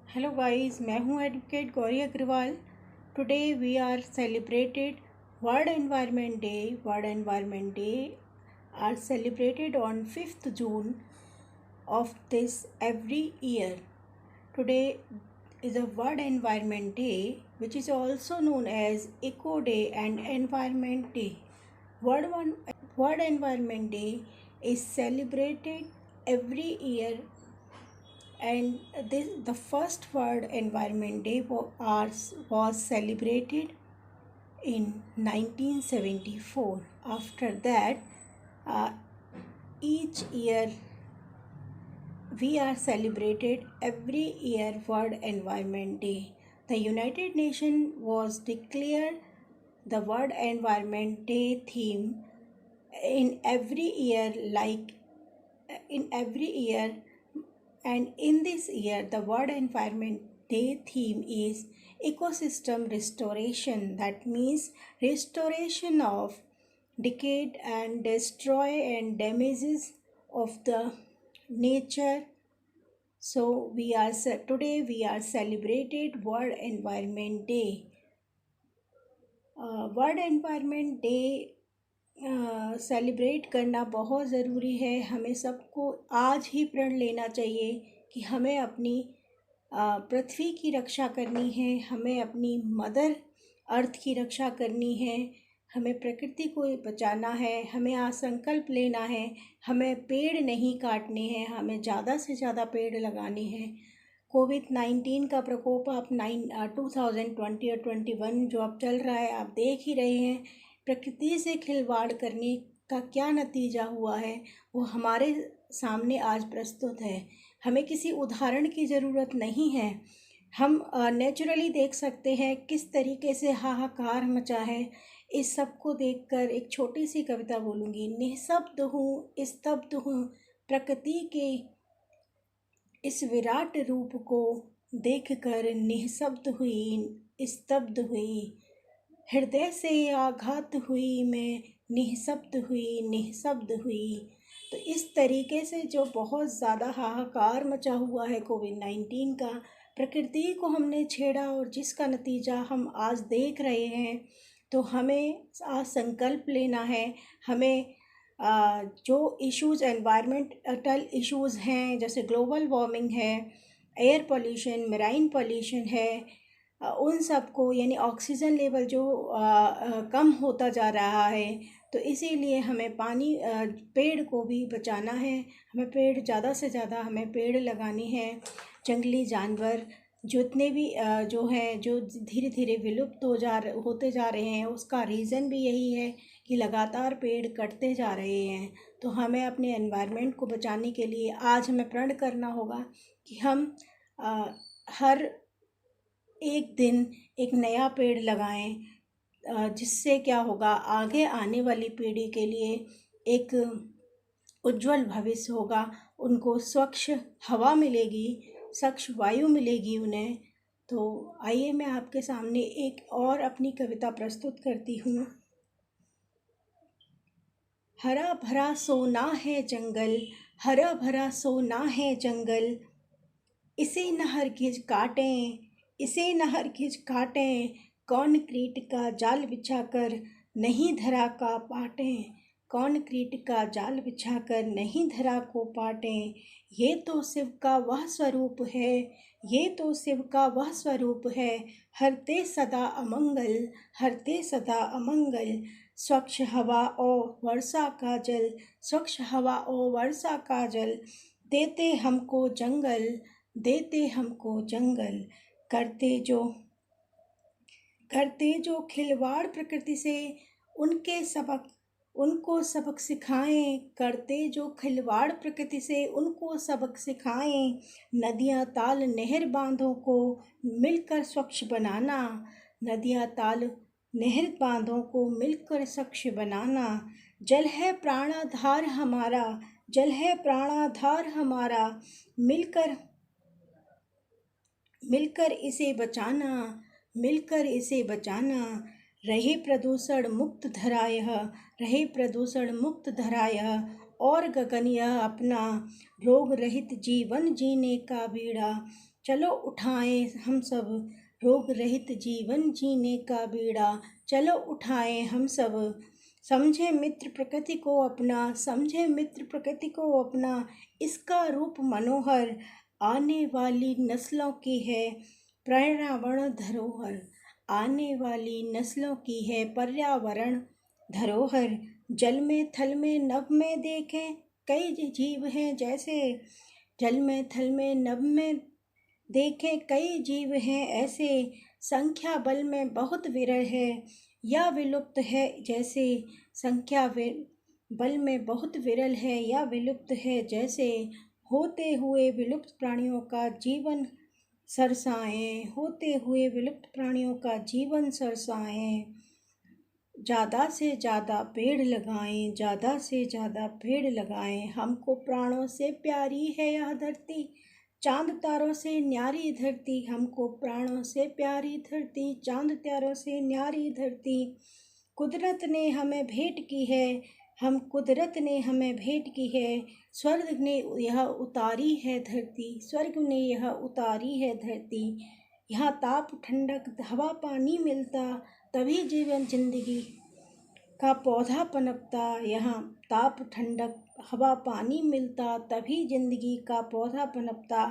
Hello guys, मैं हूं advocate Gauri Agarwal. Today we are celebrated world environment day. World environment day are celebrated on 5th June of this every year. Today is a World Environment Day, which is also known as Eco Day and Environment Day. World Environment Day is celebrated every year, and the first World Environment Day was celebrated in 1974. After that, uh, each year we are celebrated every year World Environment Day. The United Nations was declared the World Environment Day theme in every year, and in this year the World Environment Day theme is ecosystem restoration. That means restoration of decayed and destroy and damages of the nature. So today we are celebrated World Environment Day. World environment day celebrate करना बहुत ज़रूरी है। हमें सबको आज ही प्रण लेना चाहिए कि हमें अपनी पृथ्वी की रक्षा करनी है, हमें अपनी मदर अर्थ की रक्षा करनी है, हमें प्रकृति को बचाना है, हमें आज संकल्प लेना है, हमें पेड़ नहीं काटने हैं, हमें ज़्यादा से ज़्यादा पेड़ लगाने हैं। कोविड-19 का प्रकोप आप 2020 और 21 जो अब चल रहा है, आप देख ही रहे हैं। प्रकृति से खिलवाड़ करने का क्या नतीजा हुआ है वो हमारे सामने आज प्रस्तुत है। हमें किसी उदाहरण की ज़रूरत नहीं है। हम नेचुरली देख सकते हैं किस तरीके से हाहाकार मचा है। इस सब को देखकर एक छोटी सी कविता बोलूँगी। निःशब्द हूँ, स्तब्ध हूँ, प्रकृति के इस विराट रूप को देखकर निःशब्द हुई, स्तब्ध हुई, हृदय से आघात हुई, मैं निःशब्द हुई। तो इस तरीके से जो बहुत ज़्यादा हाहाकार मचा हुआ है कोविड-19 का, प्रकृति को हमने छेड़ा और जिसका नतीजा हम आज देख रहे हैं। तो हमें आज संकल्प लेना है। हमें जो इश्यूज़ एनवायरमेंटल इश्यूज़ हैं, जैसे ग्लोबल वार्मिंग है, एयर पोल्यूशन, मेराइन पोल्यूशन है, उन सब को, यानी ऑक्सीजन लेवल जो कम होता जा रहा है, तो इसीलिए हमें पेड़ को भी बचाना है। हमें पेड़ ज़्यादा से ज़्यादा हमें पेड़ लगाने हैं। जंगली जानवर जितने भी जो हैं, जो धीरे धीरे विलुप्त होते जा रहे हैं, उसका रीज़न भी यही है कि लगातार पेड़ कटते जा रहे हैं। तो हमें अपने एनवायरनमेंट को बचाने के लिए आज हमें प्रण करना होगा कि हम हर एक दिन एक नया पेड़ लगाएं, जिससे क्या होगा, आगे आने वाली पीढ़ी के लिए एक उज्जवल भविष्य होगा। उनको स्वच्छ हवा मिलेगी, स्वच्छ वायु मिलेगी उन्हें। तो आइए मैं आपके सामने एक और अपनी कविता प्रस्तुत करती हूँ। हरा भरा सोना है जंगल, हरा भरा सोना है जंगल, इसे न हरगिज काटें, इसे न हरगिज काटें, कंक्रीट का जाल बिछाकर नहीं धरा का पाटें, कंक्रीट का जाल बिछाकर नहीं धरा को पाटें। ये तो शिव का वह स्वरूप है, ये तो शिव का वह स्वरूप है, हरते सदा अमंगल, हरते सदा अमंगल। स्वच्छ हवा और वर्षा का जल, स्वच्छ हवा और वर्षा का जल, देते हमको जंगल, देते हमको जंगल। करते जो खिलवाड़ प्रकृति से, उनको सबक सिखाएं। करते जो खिलवाड़ प्रकृति से, उनको सबक सिखाएं। नदियाँ ताल नहर बांधों को मिलकर स्वच्छ बनाना, नदियाँ ताल नहर बांधों को मिलकर स्वच्छ बनाना। जल है प्राणाधार हमारा, जल है प्राणाधार हमारा, मिलकर इसे बचाना, मिलकर इसे बचाना। रहे प्रदूषण मुक्त धरा यह, रहे प्रदूषण मुक्त धरा यह, और गगन यह अपना रोग रहित जीवन जीने का बीड़ा। चलो उठाएं हम सब रोग रहित जीवन जीने का बीड़ा। चलो उठाएं हम सब, समझे मित्र प्रकृति को अपना, समझे मित्र प्रकृति को अपना। इसका रूप मनोहर आने वाली नस्लों की है पर्यावरण धरोहर। आने वाली नस्लों की है पर्यावरण धरोहर। जल में थल में नभ में देखें कई जीव हैं जैसे, जल में थल में नभ में देखें कई जीव हैं ऐसे। संख्या बल में बहुत विरल है या विलुप्त है जैसे, संख्या बल में बहुत विरल है या विलुप्त है जैसे। होते हुए विलुप्त प्राणियों का जीवन सरसाएं, होते हुए विलुप्त प्राणियों का जीवन सरसाएं। ज़्यादा से ज़्यादा पेड़ लगाएं, ज़्यादा से ज़्यादा पेड़ लगाएं। हमको प्राणों से प्यारी है यह धरती, चांद तारों से न्यारी धरती। हमको प्राणों से प्यारी धरती, चांद तारों से न्यारी धरती। कुदरत ने हमें भेंट की है, हम कुदरत ने हमें भेंट की है। स्वर्ग ने यह उतारी है धरती, स्वर्ग ने यह उतारी है धरती। यहाँ ताप ठंडक हवा पानी मिलता तभी जीवन जिंदगी का पौधा पनपता। यहाँ ताप ठंडक हवा पानी मिलता तभी जिंदगी का पौधा पनपता।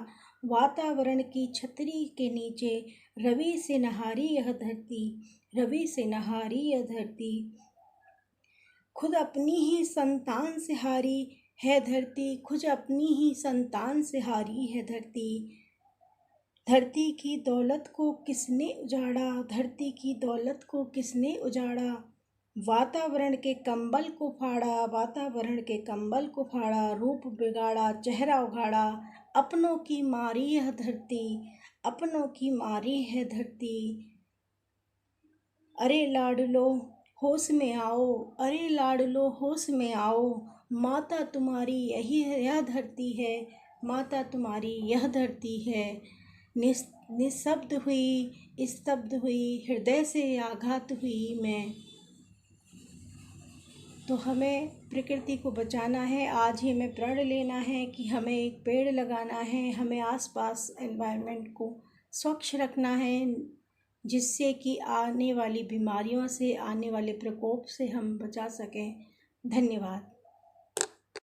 वातावरण की छतरी के नीचे रवि से नहारी यह धरती, रवि से नहारी यह धरती। खुद अपनी ही संतान से हारी है धरती, खुद अपनी ही संतान से हारी है धरती। धरती की दौलत को किसने उजाड़ा, धरती की दौलत को किसने उजाड़ा। वातावरण के कंबल को फाड़ा, वातावरण के कंबल को फाड़ा। रूप बिगाड़ा चेहरा उघाड़ा, अपनों की मारी यह धरती, अपनों की मारी है धरती। अरे लाडलो होश में आओ, अरे लाडलो होश में आओ। माता तुम्हारी यही है यह धरती है, माता तुम्हारी यह धरती है। निशब्द हुई, स्तब्ध हुई, हृदय से आघात हुई मैं। तो हमें प्रकृति को बचाना है। आज ही हमें प्रण लेना है कि हमें एक पेड़ लगाना है, हमें आसपास एनवायरनमेंट को स्वच्छ रखना है, जिससे कि आने वाली बीमारियों से, आने वाले प्रकोप से हम बचा सकें। धन्यवाद।